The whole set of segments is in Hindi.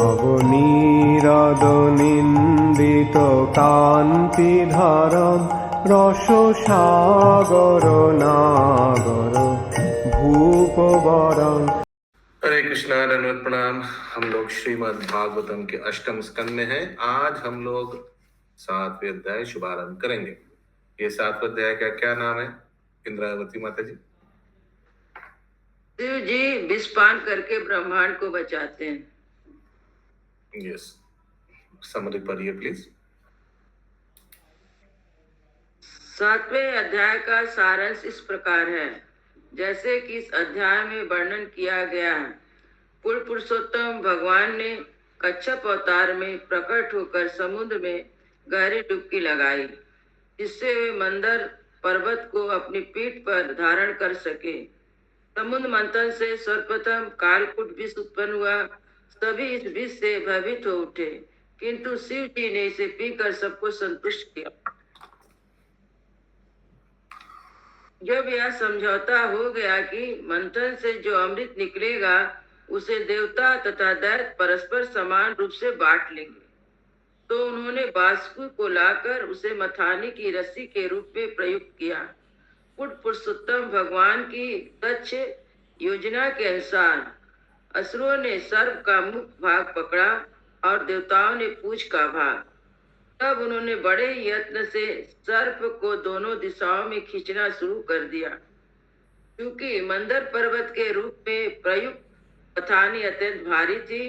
নবনীরদনিন্দিত কান্তিধারম রসসাগর নাগর भूपवरं। हरे कृष्णा, दंडवत प्रणाम। हम लोग श्रीमद् भागवतम के अष्टम स्कंद में हैं। आज हम लोग 7वें अध्याय शुभारंभ करेंगे। ये 7वां अध्याय का क्या नाम है इंद्रावती माता जी? शिव जी विष पान करके ब्रह्मांड को बचाते हैं। यस, समरी पढ़िए प्लीज। 7वें अध्याय का सारांश इस प्रकार है, जैसे कि इस अध्याय में वर्णन किया गया है। पूर्ण पुरुषोत्तम भगवान ने कच्छप अवतार में प्रकट होकर समुद्र में गहरी डुबकी लगाई, जिससे वे मंदर पर्वत को अपनी पीठ पर धारण कर सके। समुद्र मंथन से सर्वप्रथम कालकूट विष उत्पन्न हुआ। सभी इस विष से भयभीत हो उठे, किंतु शिव जी ने इसे पीकर सबको संतुष्ट किया। जब यह समझौता हो गया कि मंथन से जो अमृत निकलेगा उसे देवता तथा दैत्य परस्पर समान रूप से बांट लेंगे, तो उन्होंने बासुकी को लाकर उसे मथानी की रस्सी के रूप में प्रयुक्त किया। पूर्ण पुरुषोत्तम भगवान की दक्ष योजना के अनुसार असुरों ने सर्प का मुख्य भाग पकड़ा और देवताओं ने पूंछ का भाग। तब उन्होंने बड़े यत्न से सर्प को दोनों दिशाओं में खींचना शुरू कर दिया। क्योंकि मंदर पर्वत के रूप में प्रयुक्त मथानी अत्यंत भारी थी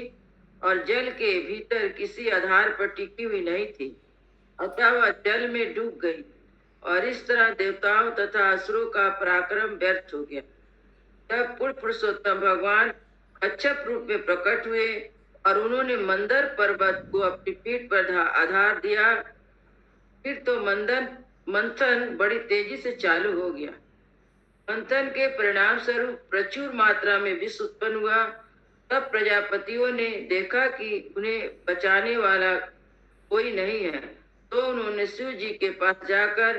और जल के भीतर किसी आधार पर टिकी हुई नहीं थी, अतः वह जल में डूब गई और इस तरह देवताओं तथा असुरों का पराक्रम व्यर्थ हो गया। तब पूर्ण पुरुषोत्तम भगवान कच्छप रूप में प्रकट हुए और उन्होंने मंदर पर्वत को अपनी पीठ पर आधार दिया। फिर तो मंथन बड़ी तेजी से चालू हो गया। मंथन के परिणाम स्वरूप प्रचुर मात्रा में विष उत्पन्न हुआ। तब प्रजापतियों ने देखा कि उन्हें बचाने वाला कोई नहीं है, तो उन्होंने शिव जी के पास जाकर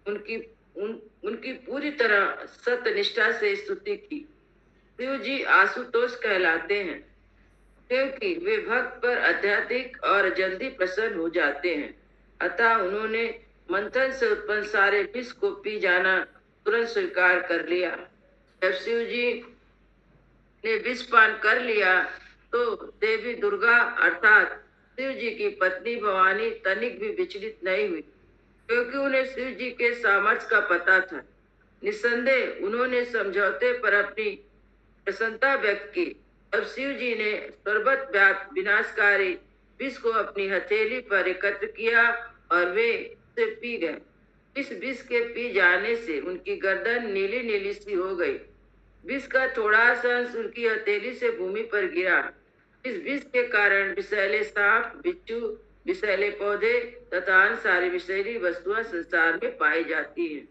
उनकी पूरी तरह सत्यनिष्ठा से स्तुति की। शिव जी आशुतोष कहलाते हैं, क्योंकि वे भक्त पर अत्यधिक और जल्दी प्रसन्न हो जाते हैं। अतः उन्होंने मंथन से उत्पन्न सारे विष को पी जाना तुरंत स्वीकार कर लिया। जब शिव जी ने विष पान कर लिया तो देवी दुर्गा अर्थात शिव जी की पत्नी भवानी तनिक भी विचलित नहीं हुई, क्योंकि उन्हें शिव जी के सामर्थ्य का पता था। निस्संदेह उन्होंने समझौते पर अपनी प्रसन्नता व्यक्त की। तब शिव जी ने सर्वव्यापी विनाशकारी विष को अपनी हथेली पर एकत्र किया और वे उसे पी गए। इस विष के पी जाने से उनकी गर्दन नीली नीली सी हो गई। विष का थोड़ा सा अंश उनकी हथेली से भूमि पर गिरा। इस विष के कारण विषैले सांप, बिच्छू, विषैले पौधे तथा अन्य सारी विषैली वस्तुएं संसार में पाई जाती हैं।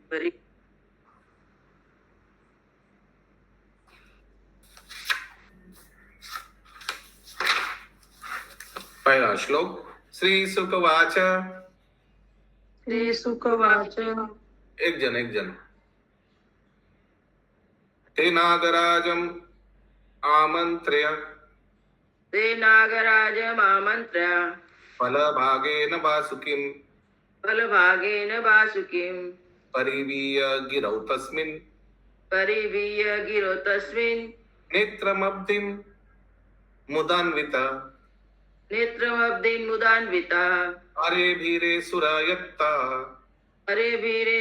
पहला श्लोक। श्री शुकवाच। श्री शुकवाच। एक जन ते नागराजम आमंत्र्य फलभागेन वासुकिं परिवीय गिरौ तस्मिन् नेत्रमब्धिं मुदान्विता अरे भीरे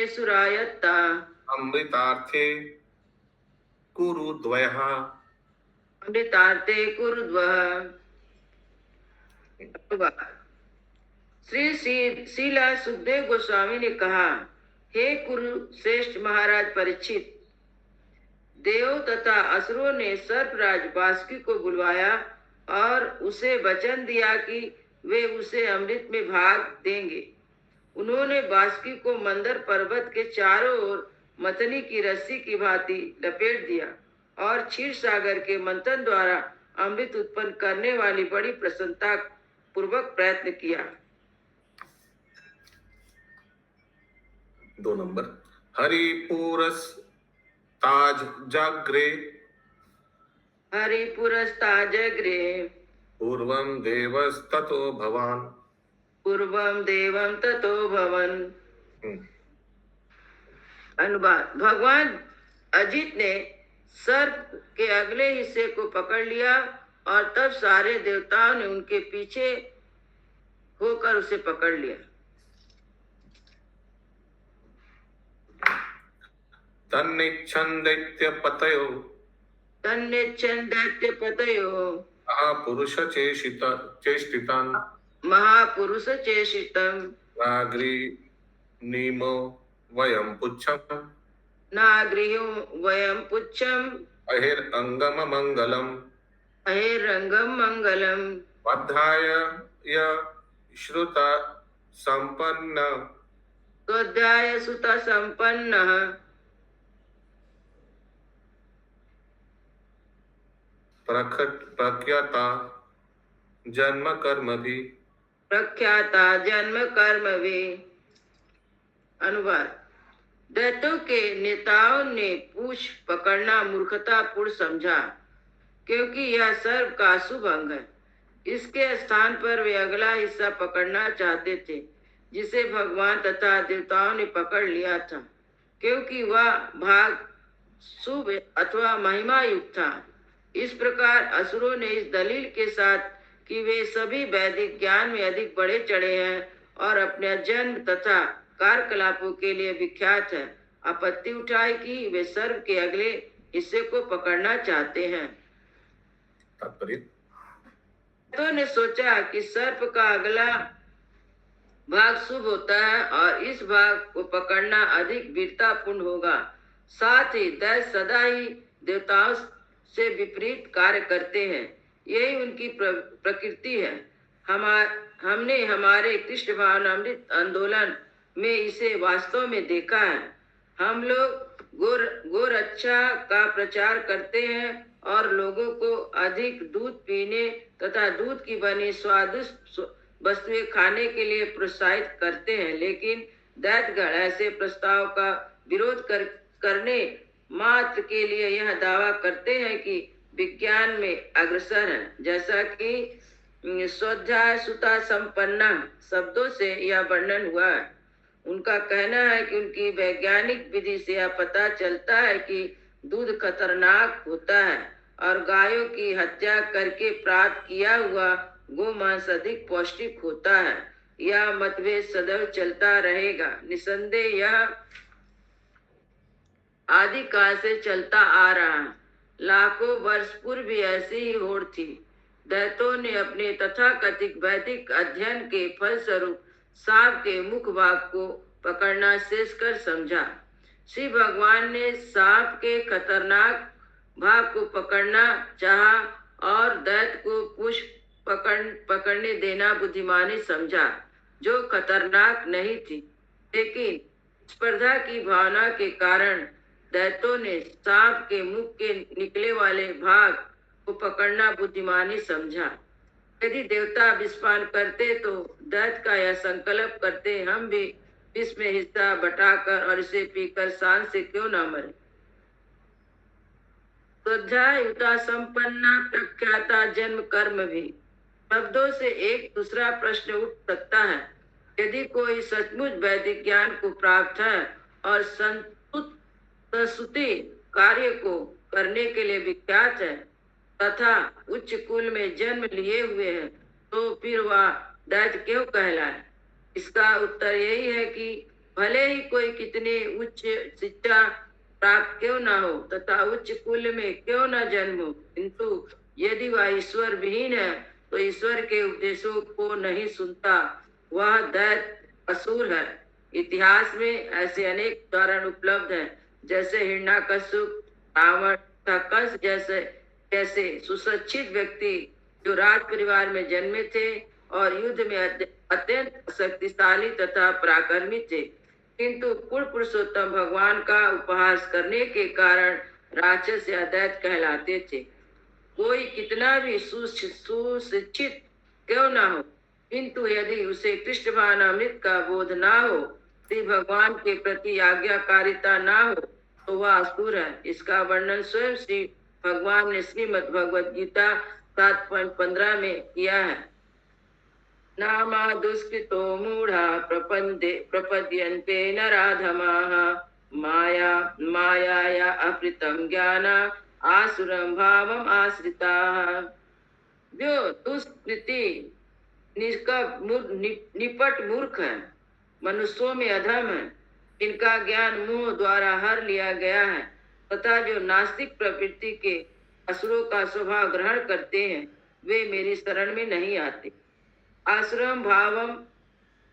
सुरायत्ता अमृतार्थे कुरुद्वयः। श्री शीला सुखदेव गोस्वामी ने कहा, हे कुरु श्रेष्ठ महाराज परीक्षित, देव तथा असुरों ने सर्पराज बासुकी को बुलवाया और उसे वचन दिया कि वे उसे अमृत में भाग देंगे। उन्होंने बासुकी को मंदर पर्वत के चारों ओर मथनी की रस्सी की भांति लपेट दिया और क्षीर सागर के मंथन द्वारा अमृत उत्पन्न करने वाली बड़ी प्रसन्नता पूर्वक प्रयत्न किया। 2 नंबर। हरिपुरस ताज जाग्रे पूर्वं देवस्ततो भवान्। पूर्वम देवम ततो भवन। हम्म, अनुवाद। भगवान अजित ने सर्प के अगले हिस्से को पकड़ लिया और तब सारे देवताओं ने उनके पीछे होकर उसे पकड़ लिया। तन्निच्छन्दैत्यपतयो तन्निच्छन् दैत्यपतयो महापुरुष चेष्टितान् महापुरुष चेषितम् नाग्निमो वयं पुच्छम् नागृहो वयं पुच्छम् अहिरङ्गममङ्गलम् अहिरंगम मंगलम। बद्धाय य श्रुता सम्पन्न स्वाध्याय सुता संपन्न प्रख्याता जन्म कर्म भी। प्रख्याता जन्म कर्म भी। अनुवाद। दैत्यों के नेताओं ने पूछ पकड़ना मूर्खतापूर्ण समझा, क्योंकि यह सर्प का अशुभ अंग है। इसके स्थान पर वे अगला हिस्सा पकड़ना चाहते थे, जिसे भगवान तथा देवताओं ने पकड़ लिया था, क्योंकि वह भाग शुभ अथवा महिमा युक्त था। इस प्रकार असुरों ने इस दलील के साथ कि वे सभी वैदिक ज्ञान में अधिक बढ़े चढ़े हैं और अपने जन्म तथा कार्यकलापों के लिए विख्यात है, आपत्ति उठाई कि वे सर्प के अगले हिस्से को पकड़ना चाहते हैं। तात्पर्य। तो ने सोचा कि सर्प का अगला भाग शुभ होता है और इस भाग को पकड़ना अधिक वीरतापूर्ण होगा। साथ ही दैत्य सदा ही देवताओं से विपरीत कार्य करते हैं, यही उनकी प्रकृति है। हमने हमारे कृष्ण भावनामृत आंदोलन में इसे वास्तव में देखा है। हम लोग गोरक्षा का प्रचार करते हैं और लोगों को अधिक दूध पीने तथा दूध की बनी स्वादिष्ट वस्तुएं खाने के लिए प्रोत्साहित करते हैं, लेकिन दैत्यगण ऐसे प्रस्ताव का विरोध करने मात्र के लिए यह दावा करते हैं कि विज्ञान में अग्रसर है। जैसा कि स्वाध्याय सुता संपन्ना शब्दों से यह वर्णन हुआ है। उनका कहना है कि उनकी वैज्ञानिक विधि से यह पता चलता है कि दूध खतरनाक होता है और गायों की हत्या करके प्राप्त किया हुआ गोमांस अधिक पौष्टिक होता है। यह मतभेद सदैव चलता रहेगा। निसंदेह यह आदि काल से चलता आ रहा है। लाखों वर्ष पूर्व भी ऐसी ही होड़ थी। दैत्यों ने अपने तथाकथित वैदिक अध्ययन के फलस्वरूप सांप के मुख भाग को पकड़ना शेषकर समझा। श्री भगवान ने सांप के खतरनाक भाग को पकड़ना चाहा और दैत्य को पूछ पकड़ने देना बुद्धिमानी समझा, जो खतरनाक नहीं थी। लेकिन स्पर्धा की भावना के कारण दैत्यों ने सांप के मुख के निकले वाले भाग को पकड़ना बुद्धिमानी समझा। यदि देवता विषपान करते तो दैत्य का यह संकल्प करते, हम भी विष में हिस्सा बटाकर और इसे पीकर शान से क्यों न मरे। श्रद्धायुता संपन्ना प्रख्याता जन्म कर्म भी शब्दों से एक दूसरा प्रश्न उठ सकता है। यदि कोई सचमुच वैदिक ज्ञान को प्राप्त है और संस्तुति कार्य को करने के लिए विख्यात है तथा उच्च कुल में जन्म लिए हुए हैं, तो फिर वह दैत्य क्यों कहलाए? इसका उत्तर यही है कि भले ही कोई कितनी उच्च शिक्षा प्राप्त क्यों न हो तथा उच्च कुल में क्यों न जन्म हो, किंतु यदि वह ईश्वर विहीन है तो ईश्वर के उपदेशों को नहीं सुनता, वह दैत्य असुर है। इतिहास में ऐसे अनेक उदाहरण उपलब्ध हैं, जैसे हिरण्यकश्यप, रावण तथा कंस जैसे सुशिक्षित व्यक्ति जो राज परिवार में जन्मे थे और युद्ध में अत्यंत शक्तिशाली तथा पराक्रमी थे, किंतु पूर्ण पुरुषोत्तम भगवान का उपहास करने के कारण राक्षस या दैत्य कहलाते थे। कोई कितना भी सुशिक्षित क्यों ना हो, किंतु यदि उसे कृष्ण भावनामृत का बोध ना हो, श्री भगवान के प्रति आज्ञाकारिता ना हो, तो वह असुर है। इसका वर्णन स्वयं श्री भगवान ने श्रीमद् भगवद गीता 7.15 में किया है। नामा दुष्कृतो मूढ़ा प्रपद्यन्ते नराधमाः माया मायाया अपृतं ज्ञान आसुरं भावम् आश्रिताः। जो दुष्कृति निपट मूर्ख है, मनुष्यों में अधम है, इनका ज्ञान मुंह द्वारा हर लिया गया है, तथा जो नास्तिक प्रवृत्ति के असुरों का स्वभाव ग्रहण करते हैं, वे मेरी शरण में नहीं आते। आश्रम भावम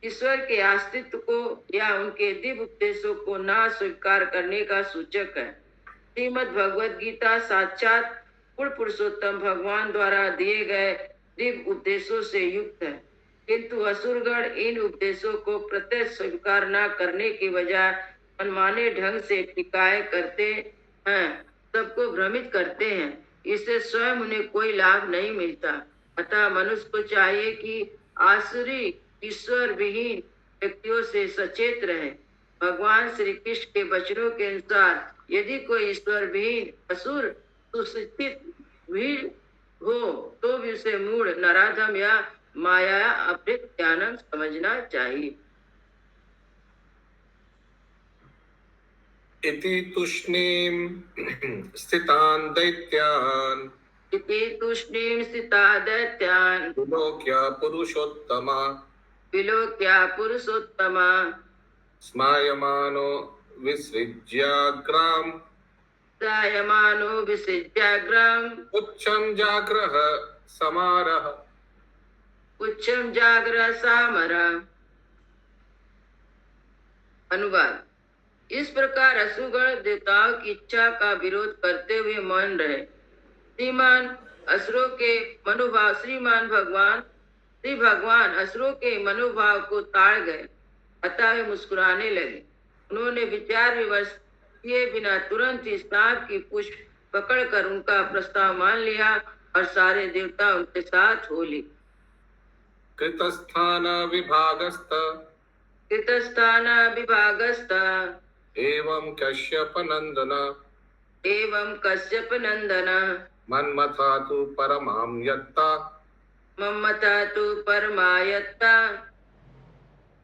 ईश्वर के अस्तित्व को या उनके दिव्य उपदेशों को ना स्वीकार करने का सूचक है। श्रीमद् भगवद गीता साक्षात पूर्ण पुरुषोत्तम भगवान द्वारा दिए गए दिव्य उपदेशों से युक्त है, किंतु असुरगण इन उपदेशों को प्रत्यक्ष स्वीकार न करने की बजाय मनमाने ढंग से टिकाए करते हैं, सबको भ्रमित करते हैं। इससे स्वयं उन्हें कोई लाभ नहीं मिलता। अतः मनुष्य को चाहिए कि आसुरी ईश्वर विहीन व्यक्तियों से सचेत रहे। भगवान श्री कृष्ण के वचनों के अनुसार यदि कोई ईश्वर विहीन असुर सुस्थित भी हो तो भी उसे मूढ़ नराधम या माया अपृत ज्ञानम समझना चाहिए। इति तुष्णीं स्थितान् दैत्यान् इति तुष्णीं स्थिता दैत्यान् विलोक्य पुरुषोत्तमा स्मायमानो विसृज्याग्राम उच्चं जाग्रह समारः। उच्चम जागृह सामरा। अनुवाद। इस प्रकार असुरगण देवताओं की इच्छा का विरोध करते हुए मौन रहे। श्रीमान भगवान असुरों के मनोभाव को ताड़ गए, अतः वे मुस्कुराने लगे। उन्होंने विचार विमर्श किए बिना तुरंत ही सांप की पूंछ पकड़कर उनका प्रस्ताव मान लिया और सारे देवता उनके साथ हो लिए। कृतस्थान विभागस्थ एवं कश्यप नंदन मन्मथा तु परमायत्ता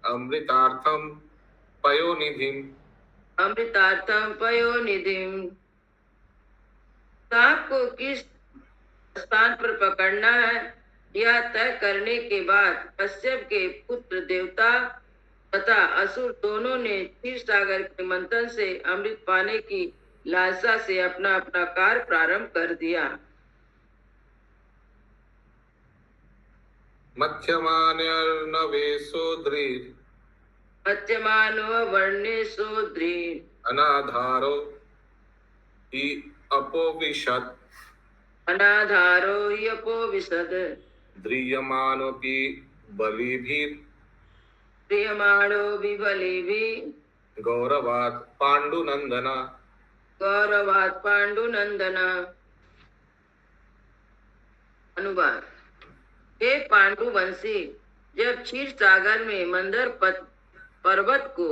अमृतार्थम पयोनिधिम। सांप को किस स्थान पर पकड़ना है यह तय करने के बाद कश्यप के पुत्र देवता तथा असुर दोनों ने क्षीर सागर के मंथन से अमृत पाने की लालसा से अपना अपना कार्य प्रारंभ कर दिया। मध्यमानो वर्णेशो दृढ अनाधारो हि अपोविशद द्रियमानोऽपि बलिभिः गौरवात् पांडुनंदन। अनुवाद। हे पांडुवंशी, जब क्षीर सागर में मंदर पर्वत को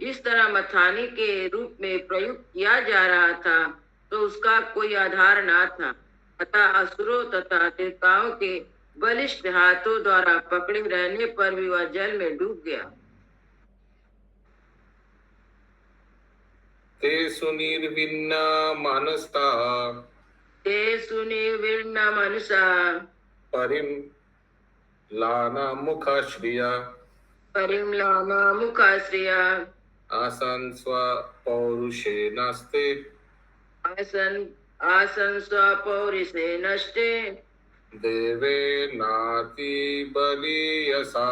इस तरह मथानी के रूप में प्रयुक्त किया जा रहा था तो उसका कोई आधार न था, अतः असुरों तथा देवताओं के बलिष्ठ हाथों द्वारा पकड़े रहने पर भी वह जल में डूब गया। ते सुनिर्विन्ना मनसा परिम्लाना मुखाश्रिया आसन स्वपौरुषेणास्ते आसन स्वपौरुषे नष्टे देवेनाति बलीयसा।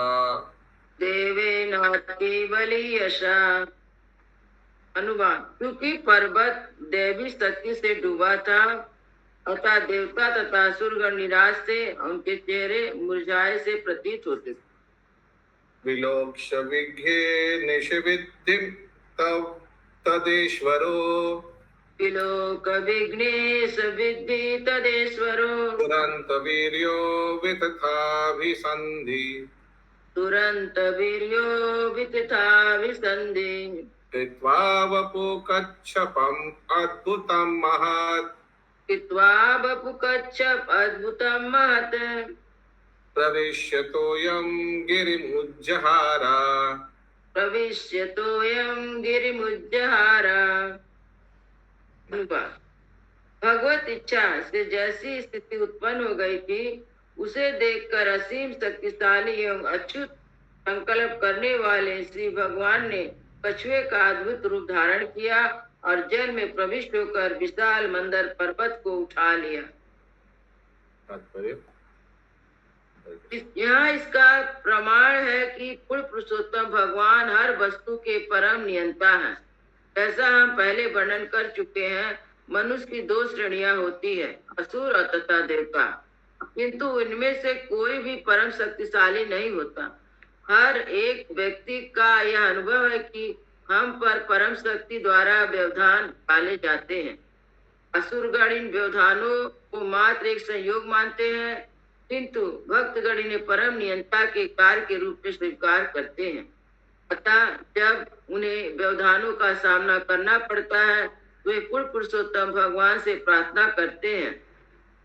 अनुवाद। क्योंकि पर्वत देवी शक्ति से डूबा था अतः देवता तथा असुरगण निराश से उनके चेहरे मुरझाए से प्रतीत होते थे। विलोक्ष विघ्ने निषविद्धिं तदेश्वरो विलोक विघ्नेश विद्धि तदेश्वरो तुरंत वीर्यो वितथाभिसन्धि कृत्वा वपु कच्छपम् अद्भुतं महत् कृत्वा बपुकच्छप अद्भुतं महत् प्रविश्यतोऽयं गिरिमुज्जहारा। प्रविश्यतोऽयं गिरिमुज्जहार। भगवत इच्छा से जैसी स्थिति उत्पन्न हो गई थी, उसे देखकर असीम शक्तिशाली एवं अच्युत संकल्प करने वाले श्री भगवान ने कछुए का अद्भुत रूप धारण किया और जल में प्रविष्ट होकर विशाल मंदर पर्वत को उठा लिया। तात्पर्य यहाँ इसका प्रमाण है कि पूर्ण पुरुषोत्तम भगवान हर वस्तु के परम नियंता है। जैसा हम पहले वर्णन कर चुके हैं, मनुष्य की दो श्रेणियां होती है, असुर और तथा देवता, किंतु इनमें से कोई भी परम शक्तिशाली नहीं होता। हर एक व्यक्ति का यह अनुभव है कि हम पर परम शक्ति द्वारा व्यवधान डाले जाते हैं। असुरगण इन व्यवधानों को मात्र एक संयोग मानते हैं, किंतु भक्तगण इन्हें परम नियंता के कार्य के रूप में स्वीकार करते हैं। अतः जब उन्हें व्यवधानों का सामना करना पड़ता है, वे पूर्ण पुरुषोत्तम भगवान से प्रार्थना करते हैं,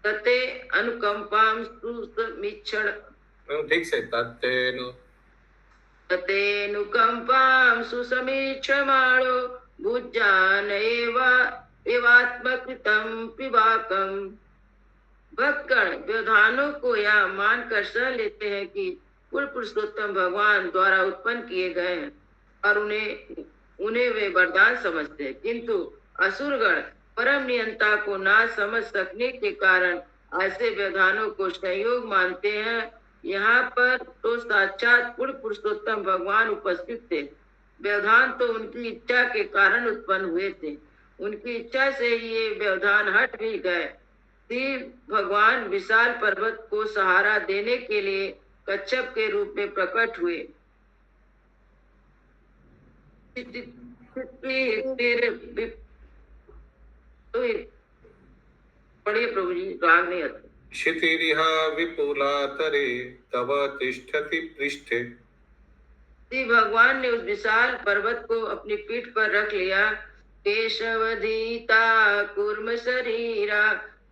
तते अनुकंपाम सुसमीक्षण ठीक से ततेनुकंपां सुसमीक्षमाणो भुजान एवात्मकृतं पिबाकम्। भक्तगण व्यवधानों को यह मानकर सह लेते हैं कि पूर्ण पुरुषोत्तम भगवान द्वारा उत्पन्न किए गए हैं और उन्हें वे वरदान समझते हैं, किंतु असुरगण परम नियंता को ना समझ सकने के कारण ऐसे व्यवधानों को संयोग मानते हैं। यहाँ पर तो साक्षात पूर्ण पुरुषोत्तम भगवान उपस्थित थे। व्यवधान तो उनकी इच्छा के कारण उत्पन्न हुए थे, उनकी इच्छा से ये व्यवधान हट भी गए। शिव भगवान विशाल पर्वत को सहारा देने के लिए कच्छप के रूप में प्रकट हुए। पढ़िए प्रभु जी, राग नहीं आता। क्षितिरिह विपुलातरे तव तिष्ठति पृष्ठे। श्री भगवान ने उस विशाल पर्वत को अपनी पीठ पर रख लिया। केशवधीता कूर्म शरीरा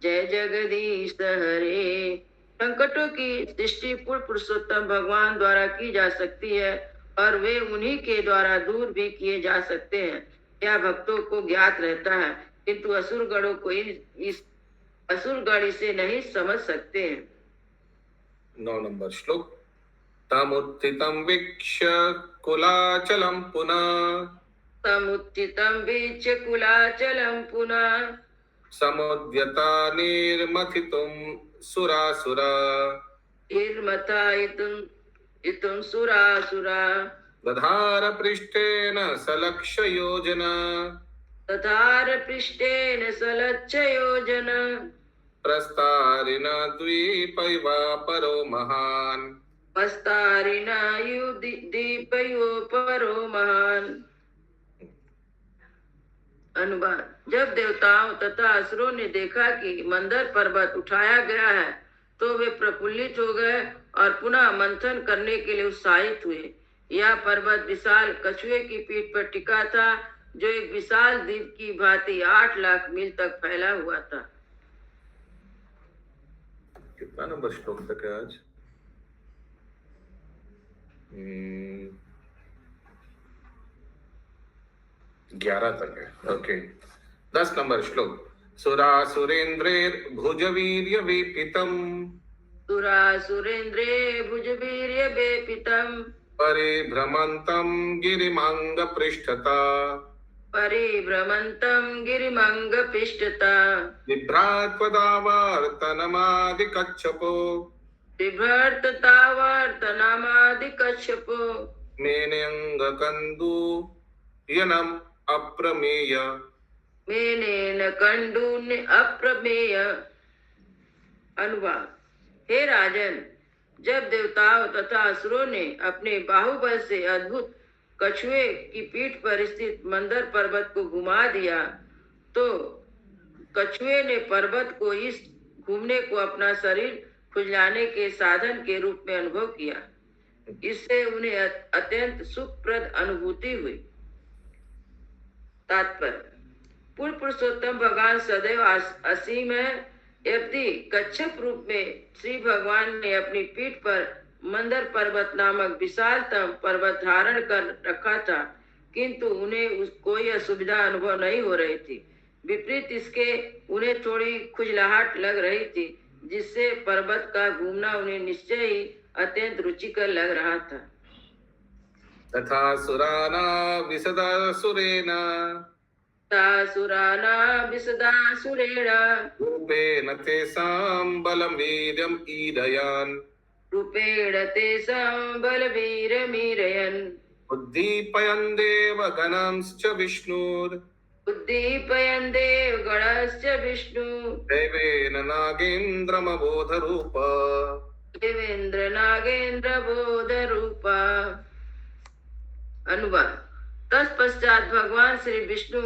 जय जगदीश हरे। संकटों की सृष्टि पूर्ण पुरुषोत्तम भगवान द्वारा की जा सकती है और वे उन्हीं के द्वारा दूर भी किए जा सकते हैं। यह भक्तों को ज्ञात रहता है, किंतु असुरगणों को इस असुरगण इसे नहीं समझ सकते हैं। 9 नंबर श्लोक। तमुत्थितं वीक्ष्य कुलाचलं पुनः। तमुत्थितं वीक्ष्य कुलाचलं पुनः। समुद्यता निर्मथितुं सुरासुरा। निर्मथायितुं सुरासुरा। दधार पृष्ठेन सलक्ष्य योजना। तथार पृष्ठेन सलक्ष्य योजना। प्रस्तारिण द्वीपैवा परो महान्। प्रस्तारिण द्वीपयो परो महान्। अनुवाद। जब देवताओं तथा असुरों ने देखा कि मंदर पर्वत उठाया गया है, तो वे प्रफुल्लित हो गए और पुनः मंथन करने के लिए उत्साहित हुए। यह पर्वत विशाल कछुए की पीठ पर टिका था, जो एक विशाल द्वीप की भांति 8 लाख मील तक फैला हुआ था। कितना नंबर श्लोक तक है आज? 11 तक है। ओके, 10 नंबर श्लोक। सुरासुरेन्द्रेर्भुजवीर्य वेपितम्। सुरासुरेन्द्रे भुजवीर्य वेपितम्। परिभ्रमन्तं गिरिमंग पृष्ठता। परिभ्रमन्तं गिरिमंग पृष्ठता। बिभ्रात्वदावर्तनमादिकच्छपो। बिभ्राततावर्तनमादिकच्छपो। मेनेऽङ्गकन्दूयनम् अप्रमेय। मेनेन कंडून्य अप्रमेय। अनुवाद। हे राजन, जब देवताओं तथा असुरों ने अपने बाहुबल से अद्भुत कछुए की पीठ पर स्थित मंदर पर्वत को घुमा दिया, तो कछुए ने पर्वत को इस घूमने को अपना शरीर खुजलाने के साधन के रूप में अनुभव किया। इससे उन्हें अत्यंत सुखप्रद अनुभूति हुई। तात्पर्य। पूर्ण पुरुषोत्तम भगवान सदैव असीम है। यद्यपि कच्छप रूप में श्री भगवान ने अपनी पीठ पर मंदर पर्वत नामक विशालतम पर्वत धारण कर रखा था, किंतु उन्हें कोई असुविधा अनुभव नहीं हो रही थी। विपरीत इसके उन्हें थोड़ी खुजलाहट लग रही थी, जिससे पर्वत का घूमना उन्हें निश्चय ही अत्यंत रुचिकर लग रहा था। तथा सुराना विसदासुरेण सुरेण रूपेण तेषां बलं वीर्यम् ईदयान् रूपेण तेषां बलवीरमीरयन् उद्दीपयन् देवगणांश्च विष्णुर् उद्दीपयन् देवगणश्च विष्णु देवेन नागेन्द्रमबोधरूप देवेन्द्र नागेन्द्र बोध रूपा। अनुवाद। तत्पश्चात भगवान श्री विष्णु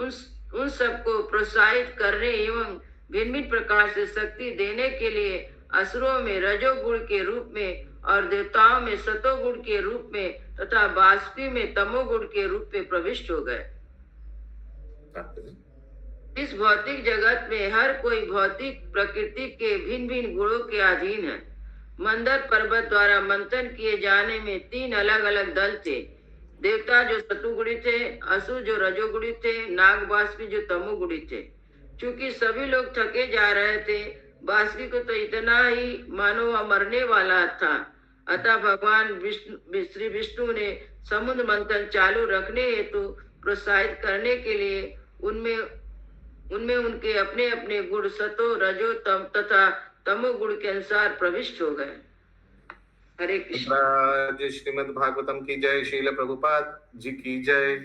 उन सबको प्रोत्साहित करने एवं भिन्न भिन्न प्रकार से शक्ति देने के लिए असुरों में रजोगुण के रूप में और देवताओं में सतोगुण के रूप में तथा बाष्पी में तमोगुण के रूप में प्रविष्ट हो गए। इस भौतिक जगत में हर कोई भौतिक प्रकृति के भिन्न भिन्न गुणों के अधीन है। मंदर पर्वत द्वारा मंथन किए जाने में 3 अलग अलग दल थे। देवता जो सतुगुणी थे, असुर जो रजोगुणी थे, नाग बाष्पी जो तमोगुणी थे। चूंकि सभी लोग थके जा रहे थे, बाष्पी को तो इतना ही मानो वह मरने वाला था, अतः भगवान श्री विष्णु ने समुद्र मंथन चालू रखने हेतु प्रोत्साहित करने के लिए उनमें उनके अपने अपने गुण सतो रजो तम तथा तमोगुण के अनुसार प्रविष्ट हो गए। हरे कृष्ण। श्रीमद् भागवतम की जय। शील प्रभुपाद जी की जय।